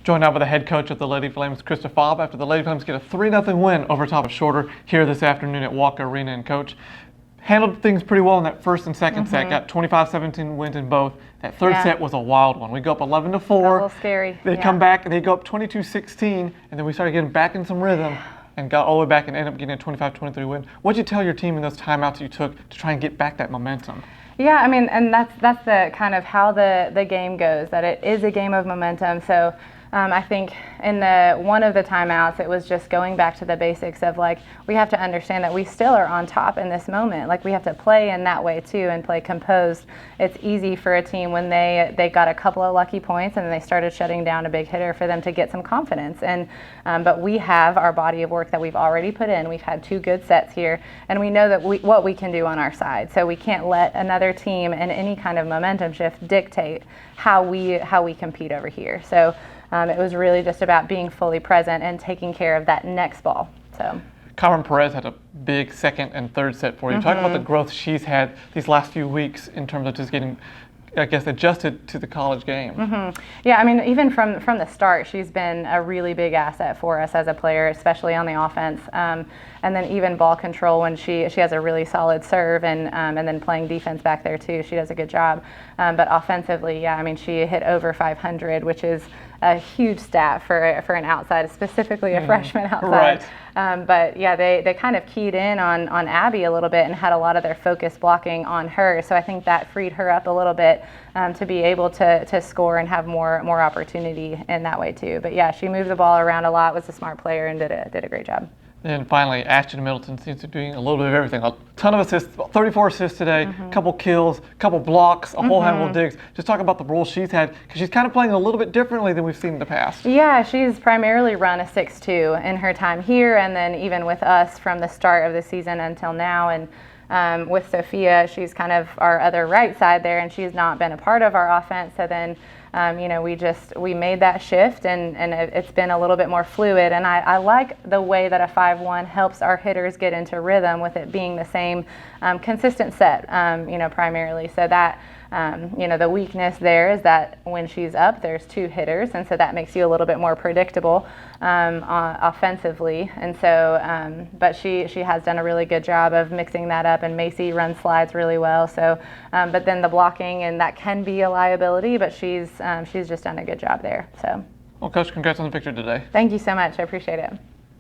Joined now by the head coach of the Lady Flames, Christa Fabre, after the Lady Flames get a 3-0 win over top of Shorter here this afternoon at Walker Arena. And Coach, handled things pretty well in that first and second set, got 25-17 wins in both. That third set was a wild one. We go up 11-4. A little scary. They come back and they go up 22-16, and then we started getting back in some rhythm and got all the way back and ended up getting a 25-23 win. What did you tell your team in those timeouts you took to try and get back that momentum? Yeah, I mean, and that's the kind of how the game goes, that it is a game of momentum. So I think in one of the timeouts, it was just going back to the basics of, like, we have to understand that we still are on top in this moment. Like, we have to play in that way too and play composed. It's easy for a team when they got a couple of lucky points and they started shutting down a big hitter for them to get some confidence. And but we have our body of work that we've already put in. We've had 2 good sets here, and we know that what we can do on our side. So we can't let another team in any kind of momentum shift dictate how we compete over here. So it was really just about being fully present and taking care of that next ball. So Carmen Perez had a big second and third set for you. Talk about the growth she's had these last few weeks in terms of just getting, I guess, adjusted to the college game. Yeah, I mean, even from the start, she's been a really big asset for us as a player, especially on the offense. And then even ball control, when she has a really solid serve, and then playing defense back there too, she does a good job. But offensively, yeah, I mean, she hit over 500, which is a huge stat for an outside, specifically a freshman outside. Right. But yeah, they kind of keyed in on Abby a little bit and had a lot of their focus blocking on her. So I think that freed her up a little bit to be able to score and have more opportunity in that way too. But yeah, she moved the ball around a lot, was a smart player, and did a great job. And finally, Ashton Middleton seems to be doing a little bit of everything. A ton of assists, 34 assists today, a couple kills, a couple blocks, a whole handful of digs. Just talk about the role she's had, because she's kind of playing a little bit differently than we've seen in the past. Yeah, she's primarily run a 6-2 in her time here, and then even with us from the start of the season until now. And with Sophia, she's kind of our other right side there, and she's not been a part of our offense. So then we made that shift, and it's been a little bit more fluid. And I like the way that a 5-1 helps our hitters get into rhythm with it being the same consistent set, primarily. So that, the weakness there is that when she's up, there's 2 hitters, and so that makes you a little bit more predictable offensively. And so, but she has done a really good job of mixing that up, and Macy runs slides really well. So, but then the blocking, and that can be a liability, but she's just done a good job there. So, well, Coach, congrats on the victory today. Thank you so much. I appreciate it.